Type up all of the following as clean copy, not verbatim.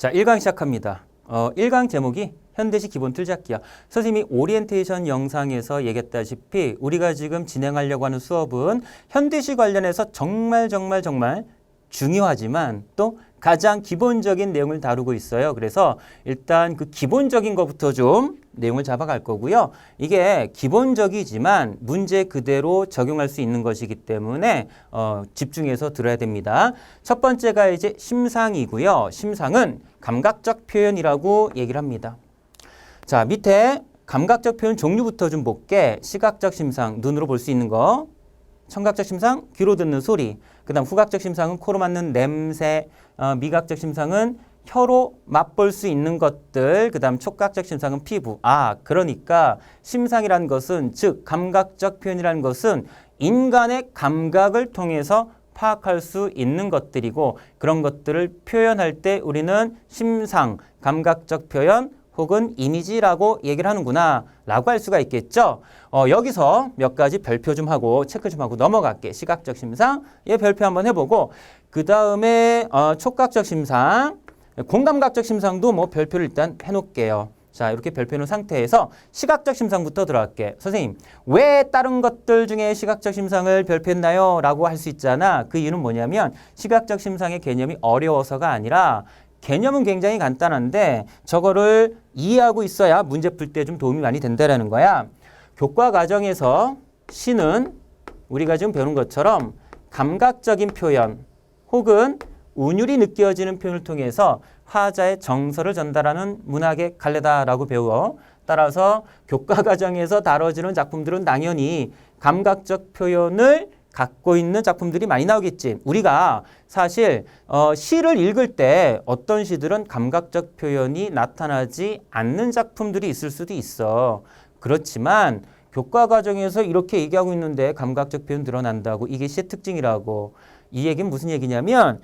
자, 1강 시작합니다. 1강 제목이 현대시 기본 틀 잡기야. 선생님이 오리엔테이션 영상에서 얘기했다시피 우리가 지금 진행하려고 하는 수업은 현대시 관련해서 정말 중요하지만 또 가장 기본적인 내용을 다루고 있어요. 그래서 일단 그 기본적인 것부터 좀 내용을 잡아갈 거고요. 이게 기본적이지만 문제 그대로 적용할 수 있는 것이기 때문에 집중해서 들어야 됩니다. 첫 번째가 이제 심상이고요. 심상은 감각적 표현이라고 얘기를 합니다. 자, 밑에 감각적 표현 종류부터 좀 볼게. 시각적 심상, 눈으로 볼 수 있는 거. 청각적 심상, 귀로 듣는 소리. 그 다음 후각적 심상은 코로 맡는 냄새. 미각적 심상은 혀로 맛볼 수 있는 것들. 그 다음 촉각적 심상은 피부. 그러니까 심상이라는 것은, 즉 감각적 표현이라는 것은 인간의 감각을 통해서 파악할 수 있는 것들이고, 그런 것들을 표현할 때 우리는 심상, 감각적 표현 혹은 이미지라고 얘기를 하는구나 라고 할 수가 있겠죠. 여기서 몇 가지 별표 좀 하고 체크 좀 하고 넘어갈게. 시각적 심상, 얘 별표 한번 해보고, 그 다음에 촉각적 심상, 공감각적 심상도 뭐 별표를 일단 해놓을게요. 자, 이렇게 별표놓은 상태에서 시각적 심상부터 들어갈게. 선생님, 왜 다른 것들 중에 시각적 심상을 별표했나요? 라고 할 수 있잖아. 그 이유는 뭐냐면 시각적 심상의 개념이 어려워서가 아니라 개념은 굉장히 간단한데 저거를 이해하고 있어야 문제 풀 때 좀 도움이 많이 된다라는 거야. 교과 과정에서 시는 우리가 지금 배우는 것처럼 감각적인 표현 혹은 운율이 느껴지는 표현을 통해서 화자의 정서를 전달하는 문학의 갈래다라고 배워. 따라서 교과 과정에서 다뤄지는 작품들은 당연히 감각적 표현을 갖고 있는 작품들이 많이 나오겠지. 우리가 사실 시를 읽을 때 어떤 시들은 감각적 표현이 나타나지 않는 작품들이 있을 수도 있어. 그렇지만 교과 과정에서 이렇게 얘기하고 있는데 감각적 표현 드러난다고, 이게 시의 특징이라고. 이 얘기는 무슨 얘기냐면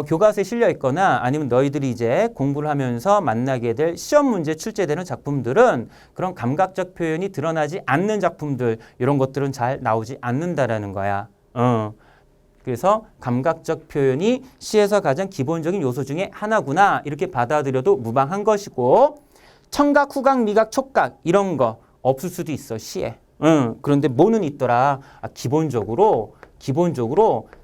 교과서에 실려 있거나 아니면 너희들이 이제 공부를 하면서 만나게 될 시험 문제 출제되는 작품들은 그런 감각적 표현이 드러나지 않는 작품들, 이런 것들은 잘 나오지 않는다라는 거야. 그래서 감각적 표현이 시에서 가장 기본적인 요소 중에 하나구나, 이렇게 받아들여도 무방한 것이고, 청각, 후각, 미각, 촉각 이런 거 없을 수도 있어, 시에. 그런데 뭐는 있더라. 기본적으로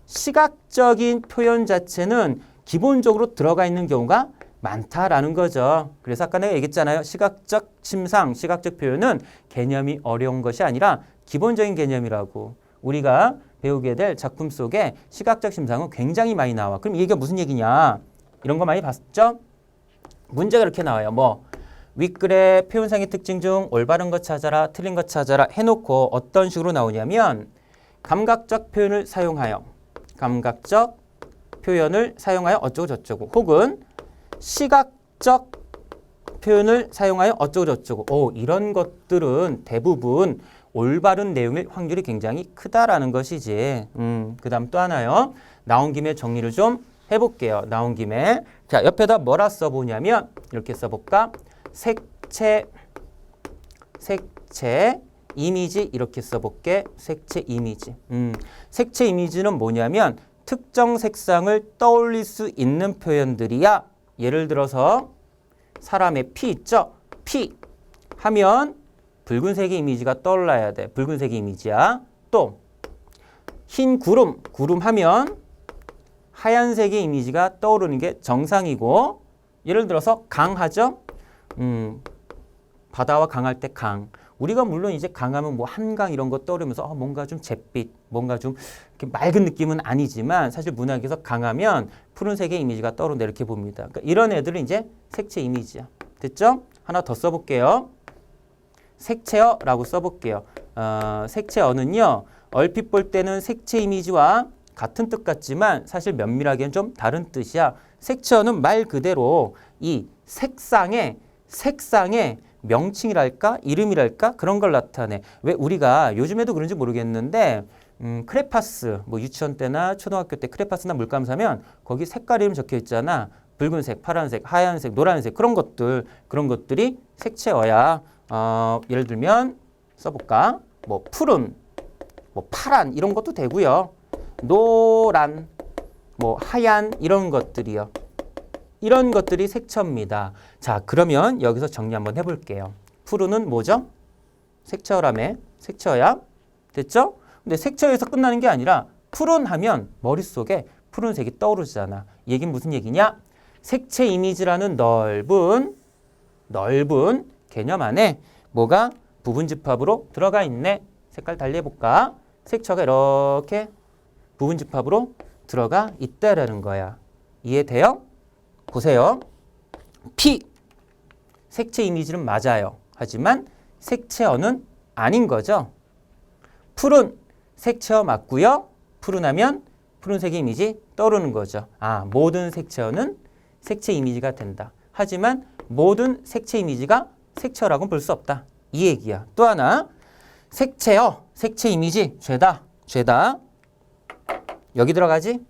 시각적인 표현 자체는 기본적으로 들어가 있는 경우가 많다라는 거죠. 그래서 아까 내가 얘기했잖아요. 시각적 심상, 시각적 표현은 개념이 어려운 것이 아니라 기본적인 개념이라고. 우리가 배우게 될 작품 속에 시각적 심상은 굉장히 많이 나와. 그럼 이 얘기가 무슨 얘기냐? 이런 거 많이 봤죠? 문제가 이렇게 나와요. 윗글의 표현상의 특징 중 올바른 것 찾아라, 틀린 것 찾아라 해놓고 어떤 식으로 나오냐면 감각적 표현을 사용하여 어쩌고 저쩌고, 혹은 시각적 표현을 사용하여 어쩌고 저쩌고. 이런 것들은 대부분 올바른 내용일 확률이 굉장히 크다라는 것이지. 그 다음 또 하나요. 나온 김에 정리를 좀 해볼게요. 나온 김에. 자, 옆에다 뭐라 써보냐면 이렇게 써볼까? 색채, 이미지 이렇게 써볼게. 색채 이미지. 색채 이미지는 뭐냐면 특정 색상을 떠올릴 수 있는 표현들이야. 예를 들어서 사람의 피 있죠? 피 하면 붉은색의 이미지가 떠올라야 돼. 붉은색의 이미지야. 또 흰 구름 하면 하얀색의 이미지가 떠오르는 게 정상이고, 예를 들어서 강하죠? 바다와 강할 때 강. 우리가 물론 이제 강하면 뭐 한강 이런 거 떠오르면서 뭔가 좀 잿빛, 뭔가 좀 이렇게 맑은 느낌은 아니지만 사실 문학에서 강하면 푸른색의 이미지가 떠오른다 이렇게 봅니다. 그러니까 이런 애들은 이제 색채 이미지야. 됐죠? 하나 더 써볼게요. 색채어라고 써볼게요. 색채어는요, 얼핏 볼 때는 색채 이미지와 같은 뜻 같지만 사실 면밀하게는 좀 다른 뜻이야. 색채어는 말 그대로 이 색상의 명칭이랄까? 이름이랄까? 그런 걸 나타내. 왜 우리가 요즘에도 그런지 모르겠는데 크레파스, 유치원 때나 초등학교 때 크레파스나 물감 사면 거기 색깔 이름 적혀 있잖아. 붉은색, 파란색, 하얀색, 노란색, 그런 것들이 색채어야. 예를 들면 써볼까? 푸른, 파란 이런 것도 되고요. 노란, 하얀 이런 것들이요. 이런 것들이 색채입니다. 자, 그러면 여기서 정리 한번 해볼게요. 푸른은 뭐죠? 색채라며. 색채야. 됐죠? 근데 색채에서 끝나는 게 아니라 푸른 하면 머릿속에 푸른색이 떠오르잖아. 이 얘기는 무슨 얘기냐? 색채 이미지라는 넓은 개념 안에 뭐가 부분집합으로 들어가 있네. 색깔 달리 해볼까? 색채가 이렇게 부분집합으로 들어가 있다라는 거야. 이해돼요? 보세요. P 색채 이미지는 맞아요. 하지만 색채어는 아닌 거죠. 푸른 색채어 맞고요. 푸른하면 푸른색의 이미지 떠오르는 거죠. 아, 모든 색채어는 색채 이미지가 된다. 하지만 모든 색채 이미지가 색채어라고는 볼 수 없다. 이 얘기야. 또 하나 색채어, 색채 이미지 죄다. 여기 들어가지?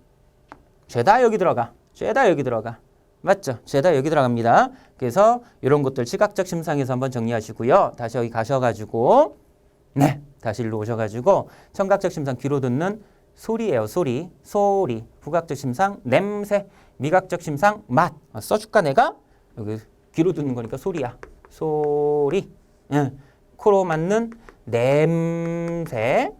죄다 여기 들어가. 죄다 여기 들어가. 맞죠? 죄다 여기 들어갑니다. 그래서 이런 것들 시각적 심상에서 한번 정리하시고요. 다시 여기 가셔가지고 네, 다시 일로 오셔가지고 청각적 심상 귀로 듣는 소리예요. 소리. 후각적 심상 냄새. 미각적 심상 맛. 써줄까 내가? 여기 귀로 듣는 거니까 소리야. 소리. 코로 맡는 냄새.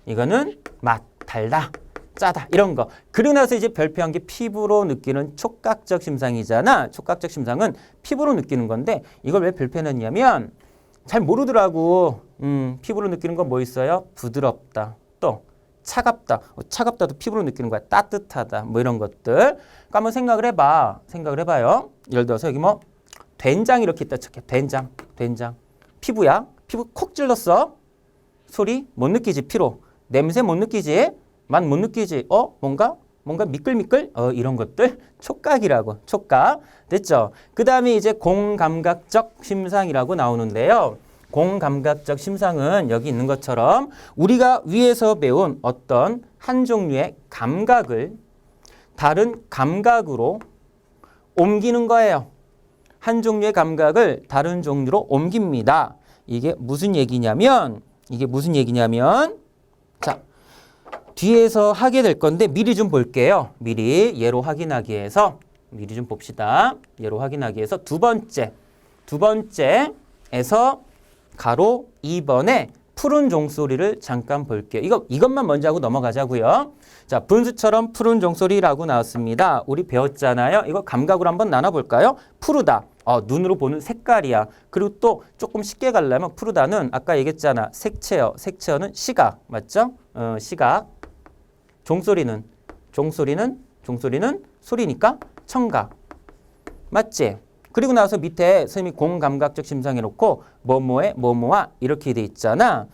이거는 맛. 달다. 짜다. 이런 거. 그러고 나서 이제 별표한 게 피부로 느끼는 촉각적 심상이잖아. 촉각적 심상은 피부로 느끼는 건데 이걸 왜 별표해놨냐면 잘 모르더라고. 피부로 느끼는 건 뭐 있어요? 부드럽다. 또 차갑다. 차갑다도 피부로 느끼는 거야. 따뜻하다. 뭐 이런 것들. 그러니까 한번 생각을 해봐요. 예를 들어서 여기 뭐 된장 이렇게 있다 칠게. 된장. 피부야. 피부 콕 찔렀어. 소리 못 느끼지. 피로. 냄새 못 느끼지. 맛 못 느끼지. 뭔가 미끌미끌? 이런 것들 촉각이라고. 촉각. 됐죠? 그 다음에 이제 공감각적 심상이라고 나오는데요. 공감각적 심상은 여기 있는 것처럼 우리가 위에서 배운 어떤 한 종류의 감각을 다른 감각으로 옮기는 거예요. 한 종류의 감각을 다른 종류로 옮깁니다. 이게 무슨 얘기냐면 자, 뒤에서 하게 될 건데 미리 좀 볼게요. 미리 예로 확인하기 위해서 미리 좀 봅시다. 예로 확인하기 위해서 두 번째에서 가로 2번에 푸른 종소리를 잠깐 볼게요. 이것만 먼저 하고 넘어가자고요. 자, 분수처럼 푸른 종소리라고 나왔습니다. 우리 배웠잖아요. 이거 감각으로 한번 나눠볼까요? 푸르다. 눈으로 보는 색깔이야. 그리고 또 조금 쉽게 가려면 푸르다는 아까 얘기했잖아. 색채어는 시각. 맞죠? 시각. 종소리는 소리니까 청각. 맞지? 그리고 나서 밑에 선생님이 공감각적 심상 해놓고 뭐뭐와 이렇게 돼 있잖아.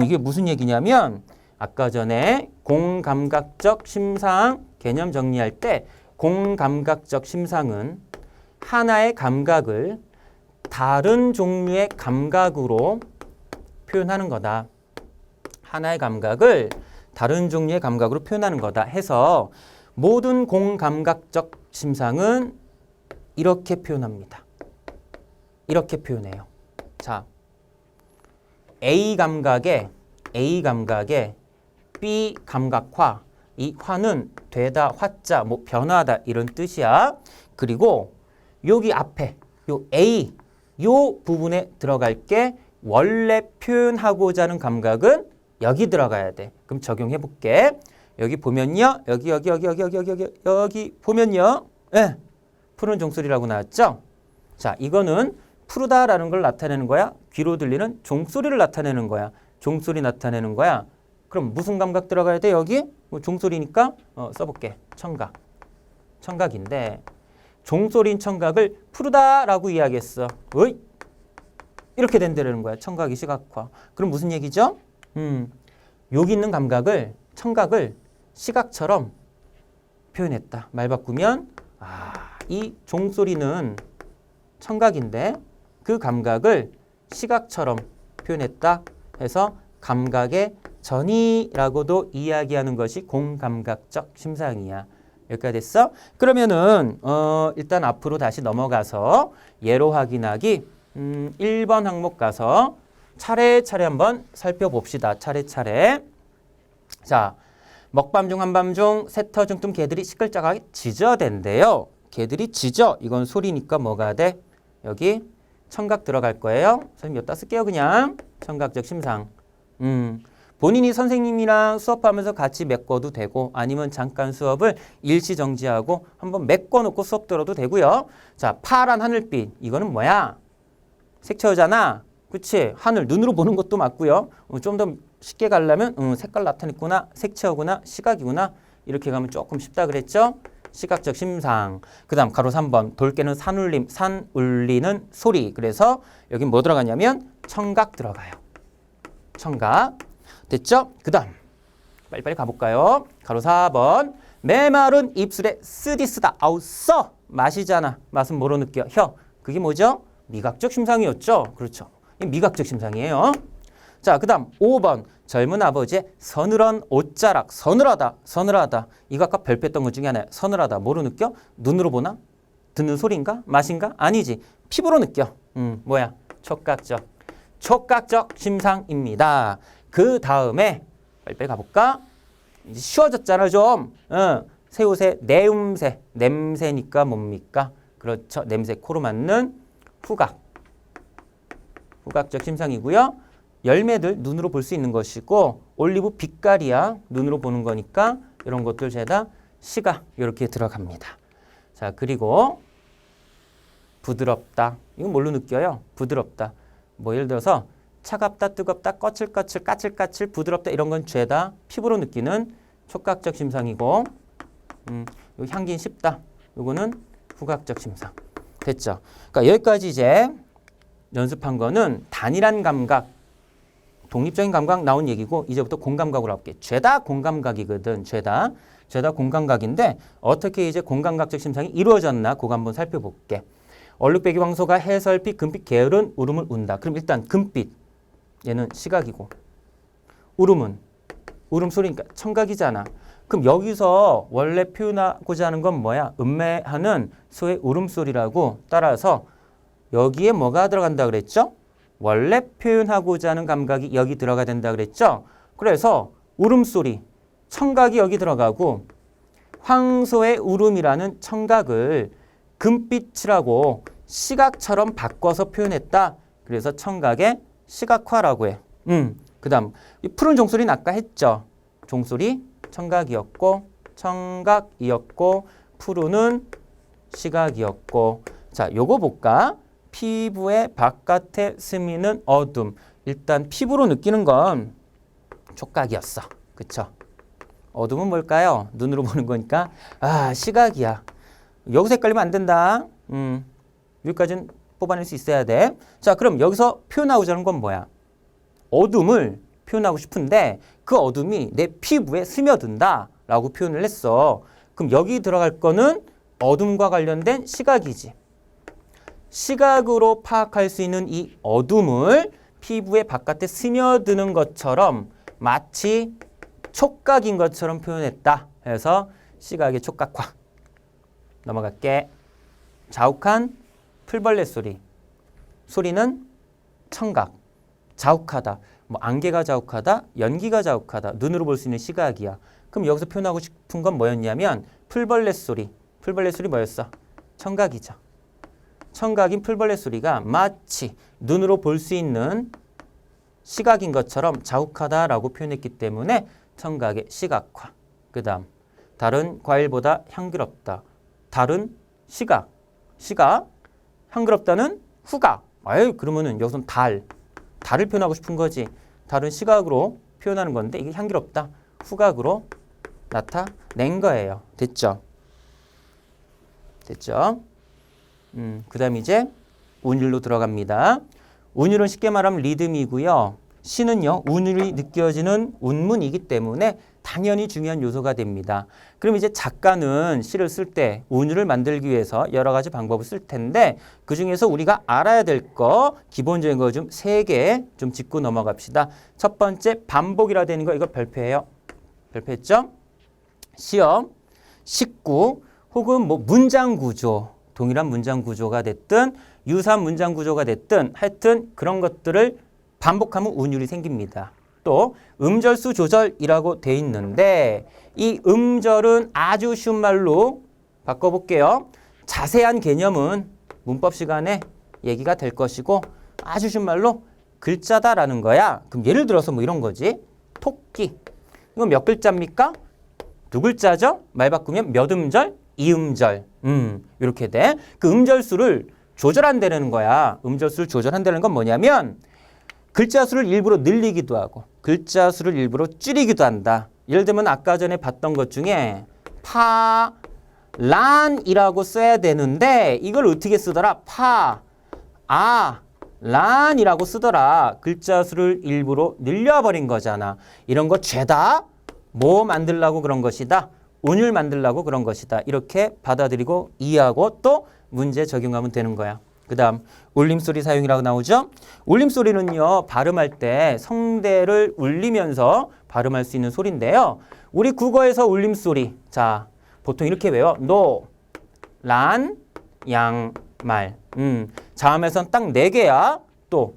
이게 무슨 얘기냐면 아까 전에 공감각적 심상 개념 정리할 때 공감각적 심상은 하나의 감각을 다른 종류의 감각으로 표현하는 거다. 하나의 감각을 다른 종류의 감각으로 표현하는 거다 해서 모든 공감각적 심상은 이렇게 표현합니다. 이렇게 표현해요. 자, A 감각에 B 감각화. 이 화는 되다, 화자, 뭐 변화하다 이런 뜻이야. 그리고 여기 앞에 요 A 요 부분에 들어갈 게 원래 표현하고자 하는 감각은 여기 들어가야 돼. 그럼 적용해 볼게. 여기 보면요. 여기 보면요. 예. 푸른 종소리라고 나왔죠? 자, 이거는 푸르다라는 걸 나타내는 거야? 귀로 들리는 종소리를 나타내는 거야? 종소리 나타내는 거야? 그럼 무슨 감각 들어가야 돼? 여기? 종소리니까 써볼게. 청각. 청각인데 종소리인 청각을 푸르다라고 이야기했어. 어이? 이렇게 된다는 거야. 청각이 시각화. 그럼 무슨 얘기죠? 여기 있는 감각을 청각을 시각처럼 표현했다. 말 바꾸면 이 종소리는 청각인데 그 감각을 시각처럼 표현했다 해서 감각의 전이라고도 이야기하는 것이 공감각적 심상이야. 여기까지 됐어? 그러면은 일단 앞으로 다시 넘어가서 예로 확인하기 1번 항목 가서 차례차례 한번 살펴봅시다. 차례차례. 자, 먹밤중, 한밤중, 새터, 중뜸 개들이 시끌짝하게 짖어댄대요. 개들이 짖어. 이건 소리니까 뭐가 돼? 여기 청각 들어갈 거예요. 선생님 여기다 쓸게요. 그냥 청각적 심상. 본인이 선생님이랑 수업하면서 같이 메꿔도 되고 아니면 잠깐 수업을 일시 정지하고 한번 메꿔놓고 수업 들어도 되고요. 자, 파란 하늘빛. 이거는 뭐야? 색채어잖아. 그치? 하늘 눈으로 보는 것도 맞고요. 좀 더 쉽게 가려면 색깔 나타냈구나. 색채어구나. 시각이구나. 이렇게 가면 조금 쉽다 그랬죠? 시각적 심상. 그 다음 가로 3번 돌 깨는 산울림, 산 울리는 소리. 그래서 여기 뭐 들어가냐면 청각 들어가요. 청각. 됐죠? 그 다음 빨리빨리 가볼까요? 가로 4번 메마른 입술에 쓰디쓰다. 아우 써. 맛이잖아. 맛은 뭐로 느껴? 혀. 그게 뭐죠? 미각적 심상이었죠? 그렇죠. 미각적 심상이에요. 자, 그 다음 5번 젊은 아버지의 서늘한 옷자락. 서늘하다. 서늘하다. 이거 아까 별표했던 것 중에 하나야. 서늘하다. 뭐로 느껴? 눈으로 보나? 듣는 소리인가? 맛인가? 아니지. 피부로 느껴. 뭐야? 촉각적. 촉각적 심상입니다. 그 다음에 빨리빨리 가볼까? 이제 쉬워졌잖아 좀. 새 옷의 내음새. 냄새니까 뭡니까? 그렇죠. 냄새 코로 맡는 후각. 후각적 심상이고요. 열매들 눈으로 볼 수 있는 것이고 올리브 빛깔이야. 눈으로 보는 거니까 이런 것들 죄다 시각 이렇게 들어갑니다. 자, 그리고 부드럽다. 이건 뭘로 느껴요? 부드럽다. 뭐 예를 들어서 차갑다, 뜨겁다, 거칠거칠, 까칠까칠, 부드럽다 이런 건 죄다 피부로 느끼는 촉각적 심상이고 요 향기는 쉽다. 요거는 후각적 심상. 됐죠? 그러니까 여기까지 이제 연습한 거는 단일한 감각, 독립적인 감각 나온 얘기고 이제부터 공감각으로 할게. 죄다 공감각이거든. 죄다 공감각인데 어떻게 이제 공감각적 심상이 이루어졌나 그거 한번 살펴볼게. 얼룩배기 황소가 해설빛, 금빛, 게으른 울음을 운다. 그럼 일단 금빛 얘는 시각이고 울음은 울음소리니까 청각이잖아. 그럼 여기서 원래 표현하고자 하는 건 뭐야? 음매하는 소의 울음소리라고 따라서 여기에 뭐가 들어간다 그랬죠? 원래 표현하고자 하는 감각이 여기 들어가야 된다 그랬죠? 그래서 울음소리, 청각이 여기 들어가고 황소의 울음이라는 청각을 금빛이라고 시각처럼 바꿔서 표현했다. 그래서 청각의 시각화라고 해. 그 다음 이 푸른 종소리는 아까 했죠? 종소리 청각이었고 청각이었고 푸른은 시각이었고 자, 요거 볼까? 피부의 바깥에 스미는 어둠. 일단 피부로 느끼는 건 촉각이었어. 그쵸? 어둠은 뭘까요? 눈으로 보는 거니까 아, 시각이야. 여기서 헷갈리면 안 된다. 여기까지는 뽑아낼 수 있어야 돼. 자, 그럼 여기서 표현하고자 하는 건 뭐야? 어둠을 표현하고 싶은데 그 어둠이 내 피부에 스며든다 라고 표현을 했어. 그럼 여기 들어갈 거는 어둠과 관련된 시각이지. 시각으로 파악할 수 있는 이 어둠을 피부의 바깥에 스며드는 것처럼 마치 촉각인 것처럼 표현했다. 해서 시각의 촉각화. 넘어갈게. 자욱한 풀벌레 소리. 소리는 청각. 자욱하다. 뭐 안개가 자욱하다. 연기가 자욱하다. 눈으로 볼 수 있는 시각이야. 그럼 여기서 표현하고 싶은 건 뭐였냐면 풀벌레 소리. 풀벌레 소리 뭐였어? 청각이죠. 청각인 풀벌레 소리가 마치 눈으로 볼 수 있는 시각인 것처럼 자욱하다라고 표현했기 때문에 청각의 시각화. 그 다음 다른 과일보다 향기롭다. 다른 시각. 향기롭다는 후각. 아유, 그러면은 여기서는 달을 표현하고 싶은 거지. 다른 시각으로 표현하는 건데 이게 향기롭다. 후각으로 나타낸 거예요. 됐죠? 그 다음 이제 운율로 들어갑니다. 운율은 쉽게 말하면 리듬이고요. 시는요, 운율이 느껴지는 운문이기 때문에 당연히 중요한 요소가 됩니다. 그럼 이제 작가는 시를 쓸 때 운율을 만들기 위해서 여러 가지 방법을 쓸 텐데 그 중에서 우리가 알아야 될 거 기본적인 거 좀 3개 좀 짚고 넘어갑시다. 첫 번째 반복이라 되는 거 이거 별표예요. 별표했죠? 시험, 식구 혹은 뭐 문장 구조, 동일한 문장 구조가 됐든 유사한 문장 구조가 됐든 하여튼 그런 것들을 반복하면 운율이 생깁니다. 또 음절수 조절이라고 돼 있는데 이 음절은 아주 쉬운 말로 바꿔볼게요. 자세한 개념은 문법 시간에 얘기가 될 것이고 아주 쉬운 말로 글자다라는 거야. 그럼 예를 들어서 뭐 이런 거지. 토끼. 이건 몇 글자입니까? 두 글자죠? 말 바꾸면 몇 음절? 이음절. 이렇게 돼. 그 음절수를 조절한다는 거야. 음절수를 조절한다는 건 뭐냐면 글자 수를 일부러 늘리기도 하고 글자 수를 일부러 줄이기도 한다. 예를 들면 아까 전에 봤던 것 중에 파란이라고 써야 되는데 이걸 어떻게 쓰더라? 란이라고 쓰더라. 글자 수를 일부러 늘려버린 거잖아. 이런 거 죄다 뭐 만들려고 그런 것이다. 운율 만들려고 그런 것이다. 이렇게 받아들이고 이해하고 또 문제 적용하면 되는 거야. 그 다음 울림소리 사용이라고 나오죠. 울림소리는요. 발음할 때 성대를 울리면서 발음할 수 있는 소리인데요. 우리 국어에서 울림소리. 자, 보통 이렇게 외워. 노, 란, 양, 말. 자음에선 딱 4개야. 또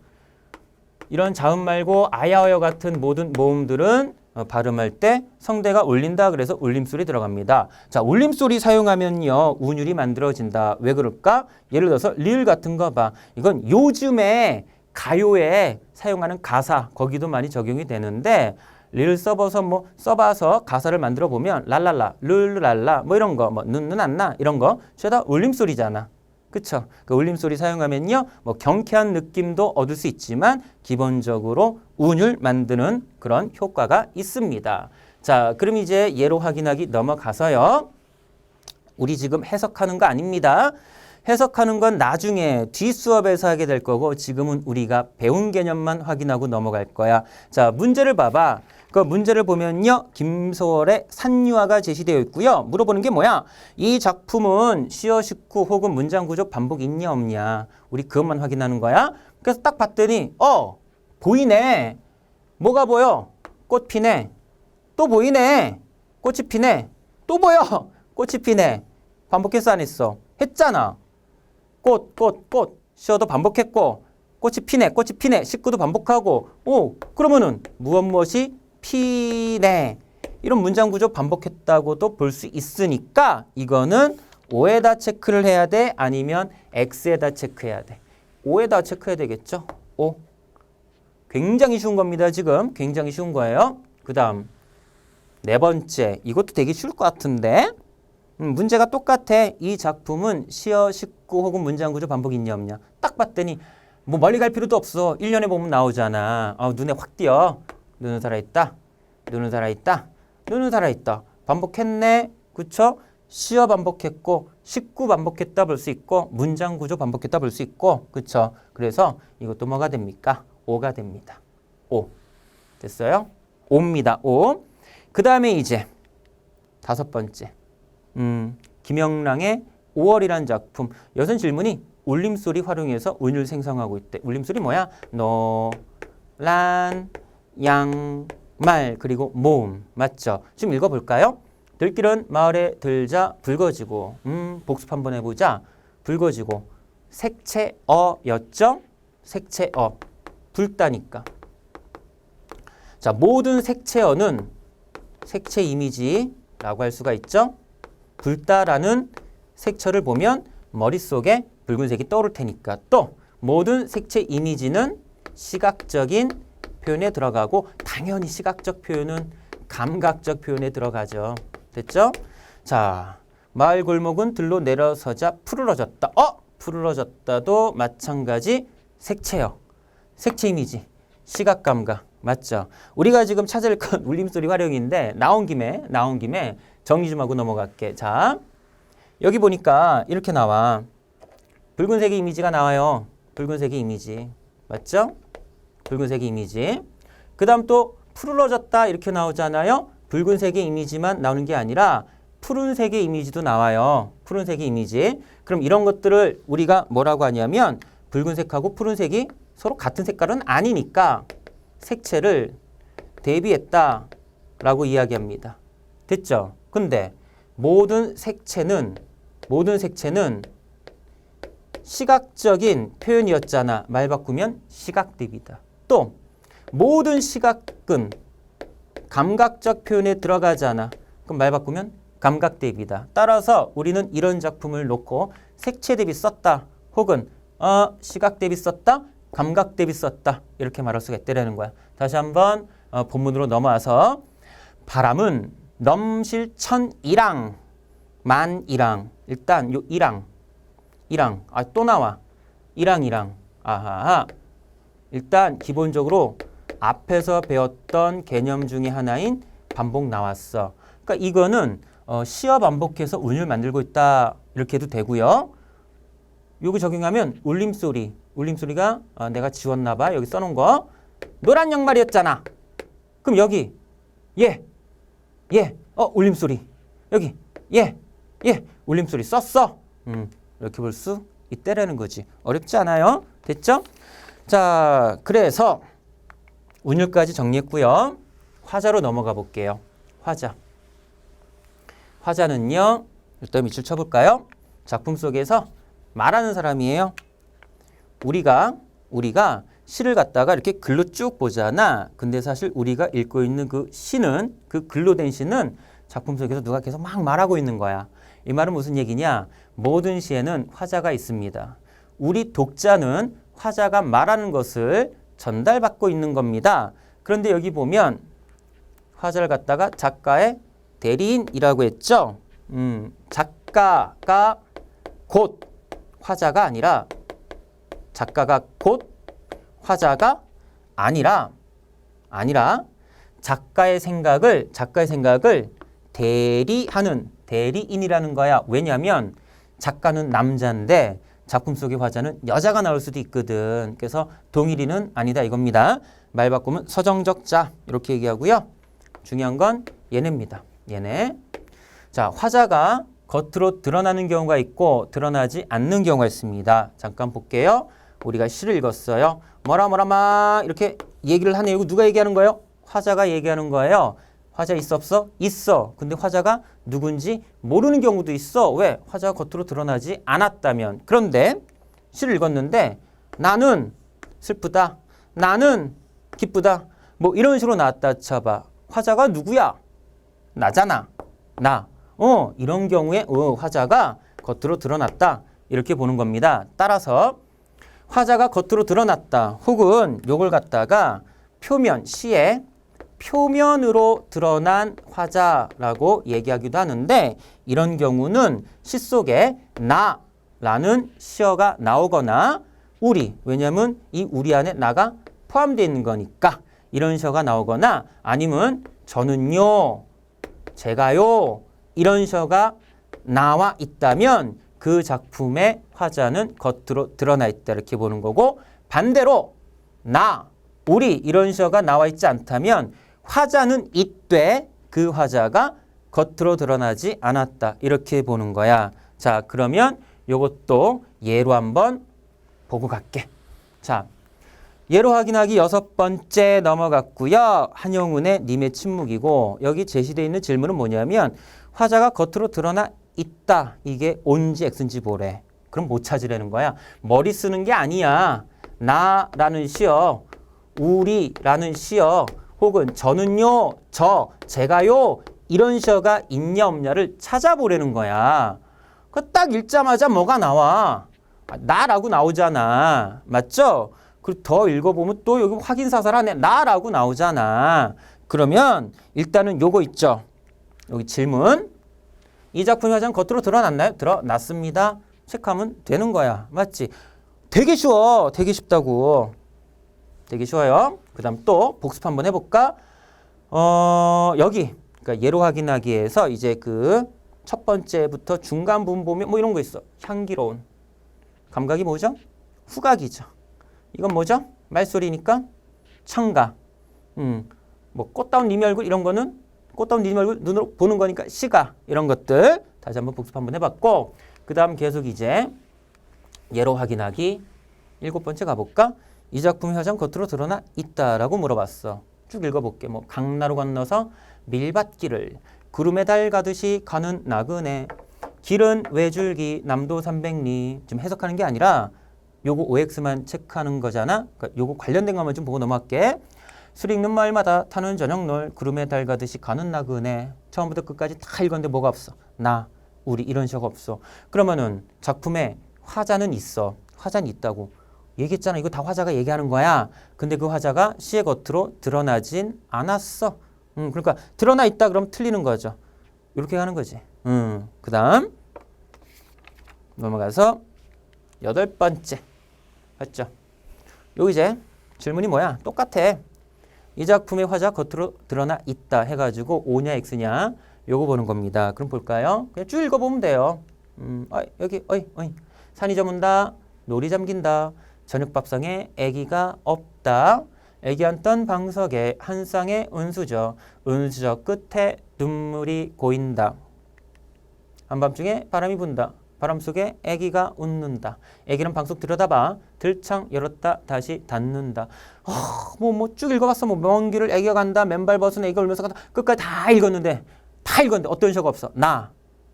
이런 자음 말고 아야어여 같은 모든 모음들은 발음할 때 성대가 울린다. 그래서 울림소리 들어갑니다. 자, 울림소리 사용하면요. 운율이 만들어진다. 왜 그럴까? 예를 들어서 리을 같은 거 봐. 이건 요즘에 가요에 사용하는 가사 거기도 많이 적용이 되는데 리을 써봐서 가사를 만들어 보면 랄랄라, 룰랄라 뭐 이런 거, 뭐 눈 안 나 이런 거 죄다 울림소리잖아. 그쵸? 그 울림소리 사용하면요, 뭐 경쾌한 느낌도 얻을 수 있지만 기본적으로 운율 만드는 그런 효과가 있습니다. 자, 그럼 이제 예로 확인하기 넘어가서요. 우리 지금 해석하는 거 아닙니다. 해석하는 건 나중에 뒷수업에서 하게 될 거고 지금은 우리가 배운 개념만 확인하고 넘어갈 거야. 자, 문제를 봐봐. 그 문제를 보면요. 김소월의 산유화가 제시되어 있고요. 물어보는 게 뭐야? 이 작품은 시어, 식구 혹은 문장 구조 반복 있냐 없냐. 우리 그것만 확인하는 거야. 그래서 딱 봤더니 보이네. 뭐가 보여? 꽃 피네. 또 보이네. 꽃이 피네. 또 보여. 꽃이 피네. 반복했어 안 했어? 했잖아. 꽃. 시어도 반복했고 꽃이 피네. 식구도 반복하고 그러면은 무엇이 피네. 이런 문장 구조 반복했다고도 볼 수 있으니까 이거는 O에다 체크를 해야 돼? 아니면 X에다 체크해야 돼? O에다 체크해야 되겠죠? O. 굉장히 쉬운 겁니다. 지금 굉장히 쉬운 거예요. 그 다음 4번째. 이것도 되게 쉬울 것 같은데 문제가 똑같아. 이 작품은 시어, 식구 혹은 문장 구조 반복이 있냐 없냐. 딱 봤더니 뭐 멀리 갈 필요도 없어. 1년에 보면 나오잖아. 눈에 확 띄어. 눈은 살아있다. 눈은 살아있다. 눈은 살아있다. 반복했네. 그쵸? 시어 반복했고 식구 반복했다 볼 수 있고 문장 구조 반복했다 볼 수 있고 그쵸? 그래서 이것도 뭐가 됩니까? O가 됩니다. O. 됐어요? O입니다. O. 그 다음에 이제 5번째. 김영랑의 5월이라는 작품. 여선 질문이 울림소리 활용해서 운율 생성하고 있대. 울림소리 뭐야? 노, 란, 양, 말 그리고 모음. 맞죠? 지금 읽어볼까요? 들길은 마을에 들자 붉어지고 복습 한번 해보자. 붉어지고 색채어였죠? 색채어. 붉다니까. 자, 모든 색채어는 색채 이미지라고 할 수가 있죠? 붉다라는 색채를 보면 머릿속에 붉은색이 떠오를 테니까 또 모든 색채 이미지는 시각적인 표현에 들어가고 당연히 시각적 표현은 감각적 표현에 들어가죠. 됐죠? 자, 마을 골목은 들로 내려서자 푸르러졌다. 푸르러졌다도 마찬가지 색채요. 색채 이미지, 시각 감각. 맞죠? 우리가 지금 찾을 건 울림소리 활용인데 나온 김에 정리 좀 하고 넘어갈게. 자, 여기 보니까 이렇게 나와. 붉은색의 이미지가 나와요. 붉은색의 이미지. 맞죠? 붉은색의 이미지. 그 다음 또 푸르러졌다 이렇게 나오잖아요. 붉은색의 이미지만 나오는 게 아니라 푸른색의 이미지도 나와요. 푸른색의 이미지. 그럼 이런 것들을 우리가 뭐라고 하냐면 붉은색하고 푸른색이 서로 같은 색깔은 아니니까 색채를 대비했다라고 이야기합니다. 됐죠? 근데 모든 색채는 시각적인 표현이었잖아. 말 바꾸면 시각 대비다. 또 모든 시각은 감각적 표현에 들어가잖아. 그럼 말 바꾸면 감각 대비다. 따라서 우리는 이런 작품을 놓고 색채 대비 썼다. 혹은 시각 대비 썼다. 감각 대비 썼다. 이렇게 말할 수가 있다는 거야. 다시 한번 본문으로 넘어와서 바람은 넘실천이랑 만이랑 일단 요 이랑 또 나와 이랑 아하 일단 기본적으로 앞에서 배웠던 개념 중에 하나인 반복 나왔어. 그러니까 이거는 시어 반복해서 운율 만들고 있다 이렇게 해도 되고요. 요거 적용하면 울림소리가 내가 지웠나 봐. 여기 써놓은 거 노란 양말이었잖아. 그럼 여기 울림소리 여기 울림소리 썼어. 이렇게 볼 수 있다라는 거지. 어렵지 않아요? 됐죠? 자, 그래서 운율까지 정리했고요. 화자로 넘어가 볼게요. 화자는요. 일단 밑줄 쳐볼까요? 작품 속에서 말하는 사람이에요. 우리가 시를 갖다가 이렇게 글로 쭉 보잖아. 근데 사실 우리가 읽고 있는 그 시는, 그 글로 된 시는 작품 속에서 누가 계속 막 말하고 있는 거야. 이 말은 무슨 얘기냐? 모든 시에는 화자가 있습니다. 우리 독자는 화자가 말하는 것을 전달받고 있는 겁니다. 그런데 여기 보면 화자를 갖다가 작가의 대리인이라고 했죠. 작가가 곧 화자가 아니라 작가가 곧 화자가 아니라 작가의 생각을 대리하는 대리인이라는 거야. 왜냐하면 작가는 남자인데 작품 속의 화자는 여자가 나올 수도 있거든. 그래서 동일인은 아니다 이겁니다. 말 바꾸면 서정적자 이렇게 얘기하고요. 중요한 건 얘네입니다. 얘네. 자, 화자가 겉으로 드러나는 경우가 있고 드러나지 않는 경우가 있습니다. 잠깐 볼게요. 우리가 시를 읽었어요. 뭐라 이렇게 얘기를 하네요. 이거 누가 얘기하는 거예요? 화자가 얘기하는 거예요. 화자 있어 없어? 있어. 근데 화자가 누군지 모르는 경우도 있어. 왜? 화자가 겉으로 드러나지 않았다면. 그런데 시를 읽었는데 나는 슬프다. 나는 기쁘다. 뭐 이런 식으로 나왔다 쳐봐. 화자가 누구야? 나잖아. 나. 이런 경우에 화자가 겉으로 드러났다. 이렇게 보는 겁니다. 따라서 화자가 겉으로 드러났다. 혹은 요걸 갖다가 표면, 시에 표면으로 드러난 화자라고 얘기하기도 하는데 이런 경우는 시 속에 나라는 시어가 나오거나 우리, 왜냐하면 이 우리 안에 나가 포함되어 있는 거니까 이런 시어가 나오거나 아니면 저는요, 제가요 이런 시어가 나와 있다면 그 작품의 화자는 겉으로 드러나 있다 이렇게 보는 거고 반대로 나, 우리 이런 시어가 나와 있지 않다면 화자는 있되 그 화자가 겉으로 드러나지 않았다 이렇게 보는 거야. 자, 그러면 요것도 예로 한번 보고 갈게. 자, 예로 확인하기 6번째 넘어갔고요. 한영운의 님의 침묵이고 여기 제시되어 있는 질문은 뭐냐면 화자가 겉으로 드러나 있다. 이게 온지 X인지 보래. 그럼 못 찾으라는 거야. 머리 쓰는 게 아니야. 나라는 시어, 우리라는 시어, 혹은 저는요, 제가요 이런 시어가 있냐 없냐를 찾아보라는 거야. 그 딱 읽자마자 뭐가 나와? 나라고 나오잖아. 맞죠? 그리고 더 읽어보면 또 여기 확인사살하네. 나라고 나오잖아. 그러면 일단은 요거 있죠. 여기 질문. 이 작품의 화자는 겉으로 드러났나요? 드러났습니다. 체크하면 되는 거야. 맞지? 되게 쉬워. 되게 쉽다고. 되게 쉬워요. 그 다음 또 복습 한번 해볼까? 여기. 그러니까 예로 확인하기에서 이제 그 첫 번째부터 중간 부분 보면 뭐 이런 거 있어. 향기로운. 감각이 뭐죠? 후각이죠. 이건 뭐죠? 말소리니까 청각. 뭐 꽃다운 님의 얼굴 이런 거는 꽃다운 님의 얼굴 눈으로 보는 거니까 시각 이런 것들 다시 한번 복습 한번 해봤고 그 다음 계속 이제 예로 확인하기 7번째 가볼까? 이 작품의 화자는 겉으로 드러나 있다라고 물어봤어. 쭉 읽어볼게. 뭐 강나루 건너서 밀밭길을 구름에 달 가듯이 가는 나그네 길은 외줄기 남도 300리 지금 해석하는 게 아니라 요거 OX만 체크하는 거잖아. 그러니까 요거 관련된 것만 좀 보고 넘어갈게. 술 읽는 마을마다 타는 저녁놀 구름에 달 가듯이 가는 나그네. 처음부터 끝까지 다 읽었는데 뭐가 없어? 나, 우리 이런 식으로 없어. 그러면은 작품에 화자는 있어. 화자는 있다고. 얘기했잖아. 이거 다 화자가 얘기하는 거야. 근데 그 화자가 시의 겉으로 드러나진 않았어. 그러니까 드러나 있다 그러면 틀리는 거죠. 이렇게 가는 거지. 그 다음 넘어가서 8번째. 맞죠? 요 이제 질문이 뭐야? 똑같아. 이 작품의 화자 겉으로 드러나 있다 해가지고 O냐 X냐 요거 보는 겁니다. 그럼 볼까요? 그냥 쭉 읽어보면 돼요. 여기 산이 저문다. 놀이 잠긴다. 저녁밥상에 애기가 없다. 애기 앉던 방석에 한 쌍의 은수저. 은수저 끝에 눈물이 고인다. 한밤중에 바람이 분다. 바람 속에 애기가 웃는다. 애기는 방석 들여다봐. 들창 열었다 다시 닫는다. 쭉 읽어봤어. 먼 길을 애기가 간다. 맨발 벗은 애기가 울면서 간다. 끝까지 다 읽었는데 어떤 시가 없어. 나,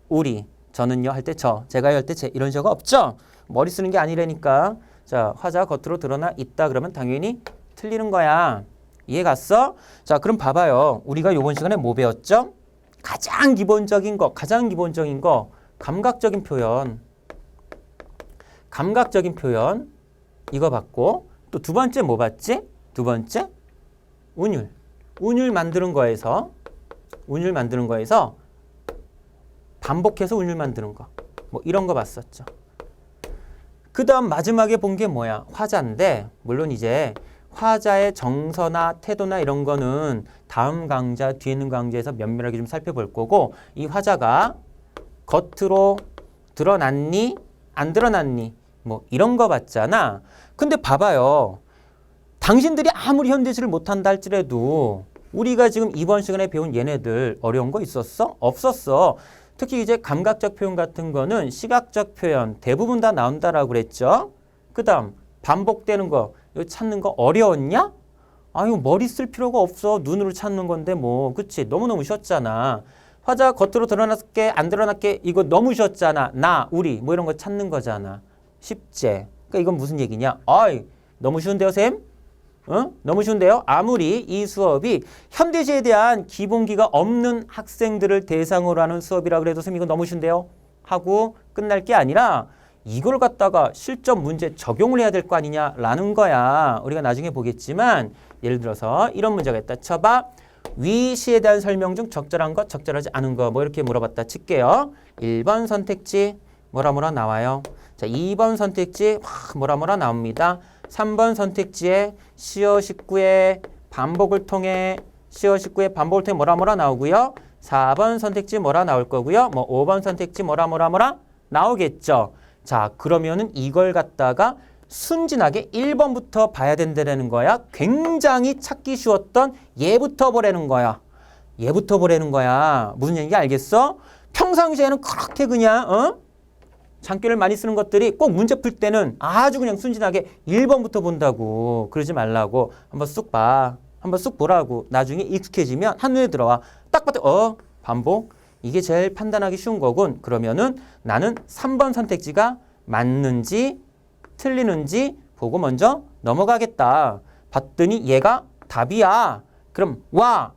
우리, 저는요 할 때 저, 제가요 할 때 제 이런 시가 없죠. 머리 쓰는 게 아니라니까. 자, 화자 겉으로 드러나 있다 그러면 당연히 틀리는 거야. 이해 갔어? 자, 그럼 봐봐요. 우리가 요번 시간에 뭐 배웠죠? 가장 기본적인 거 감각적인 표현 이거 봤고 또 두 번째 뭐 봤지? 두 번째 운율 만드는 거에서 반복해서 운율 만드는 거 뭐 이런 거 봤었죠. 그 다음 마지막에 본 게 뭐야? 화자인데 물론 이제 화자의 정서나 태도나 이런 거는 다음 강좌 뒤에 있는 강좌에서 면밀하게 좀 살펴볼 거고 이 화자가 겉으로 드러났니? 안 드러났니? 뭐 이런 거 봤잖아. 근데 봐봐요. 당신들이 아무리 현대시를 못한다 할지라도 우리가 지금 이번 시간에 배운 얘네들 어려운 거 있었어? 없었어. 특히 이제 감각적 표현 같은 거는 시각적 표현 대부분 다 나온다라고 그랬죠. 그 다음 반복되는 거 이거 찾는 거 어려웠냐? 아유 머리 쓸 필요가 없어. 눈으로 찾는 건데 뭐 그치? 너무너무 쉬웠잖아. 화자 겉으로 드러났게 안 드러났게 이거 너무 쉬웠잖아. 나, 우리 뭐 이런 거 찾는 거잖아. 쉽지? 그러니까 이건 무슨 얘기냐? 너무 쉬운데요 쌤? 너무 쉬운데요? 아무리 이 수업이 현대시에 대한 기본기가 없는 학생들을 대상으로 하는 수업이라 그래도 쌤 이거 너무 쉬운데요? 하고 끝날 게 아니라 이걸 갖다가 실전 문제 적용을 해야 될 거 아니냐라는 거야. 우리가 나중에 보겠지만 예를 들어서 이런 문제가 있다. 쳐봐. 위 시에 대한 설명 중 적절한 것, 적절하지 않은 거 뭐 이렇게 물어봤다 칠게요. 1번 선택지 뭐라 나와요. 자, 2번 선택지 뭐라 나옵니다. 3번 선택지에 시어 19의 반복을 통해 뭐라 나오고요. 4번 선택지 뭐라 나올 거고요. 5번 선택지 뭐라 나오겠죠. 자, 그러면은 이걸 갖다가 순진하게 1번부터 봐야 된다는 거야. 굉장히 찾기 쉬웠던 얘부터 보라는 거야. 무슨 얘기인지 알겠어? 평상시에는 그렇게 그냥 장기를 많이 쓰는 것들이 꼭 문제 풀 때는 아주 그냥 순진하게 1번부터 본다고. 그러지 말라고. 한번 쑥 봐. 한번 쑥 보라고. 나중에 익숙해지면 한눈에 들어와. 딱 봐도 반복. 이게 제일 판단하기 쉬운 거군. 그러면은 나는 3번 선택지가 맞는지 틀리는지 보고 먼저 넘어가겠다. 봤더니 얘가 답이야. 그럼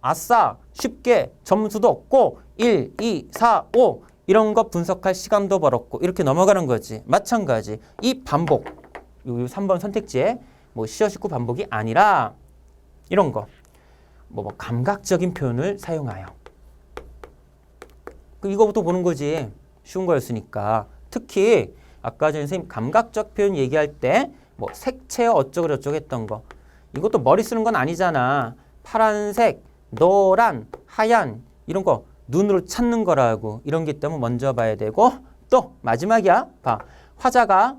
아싸 쉽게 점수도 얻고 1, 2, 4, 5 이런 거 분석할 시간도 벌었고 이렇게 넘어가는 거지. 마찬가지 이 반복 요 3번 선택지에 시어 19 반복이 아니라 이런 거 감각적인 표현을 사용하여 이거부터 보는 거지. 쉬운 거였으니까. 특히 아까 전에 선생님 감각적 표현 얘기할 때 색채 어쩌고 저쩌고 했던 거 이것도 머리 쓰는 건 아니잖아. 파란색, 노란, 하얀 이런 거 눈으로 찾는 거라고. 이런 게 있다면 먼저 봐야 되고 또 마지막이야. 봐. 화자가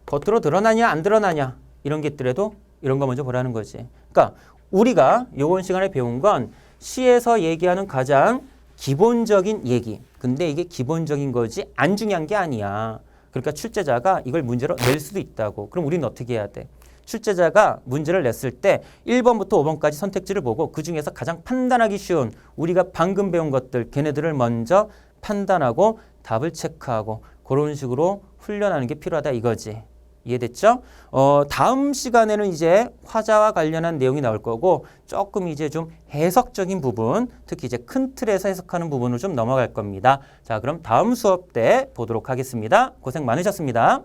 겉으로 드러나냐 안 드러나냐 이런 게 있더라도 이런 거 먼저 보라는 거지. 그러니까 우리가 이번 시간에 배운 건 시에서 얘기하는 가장 기본적인 얘기. 근데 이게 기본적인 거지 안 중요한 게 아니야. 그러니까 출제자가 이걸 문제로 낼 수도 있다고. 그럼 우리는 어떻게 해야 돼? 출제자가 문제를 냈을 때 1번부터 5번까지 선택지를 보고 그중에서 가장 판단하기 쉬운 우리가 방금 배운 것들 걔네들을 먼저 판단하고 답을 체크하고 그런 식으로 훈련하는 게 필요하다 이거지. 이해됐죠? 다음 시간에는 이제 화자와 관련한 내용이 나올 거고 조금 이제 좀 해석적인 부분, 특히 이제 큰 틀에서 해석하는 부분을 좀 넘어갈 겁니다. 자, 그럼 다음 수업 때 보도록 하겠습니다. 고생 많으셨습니다.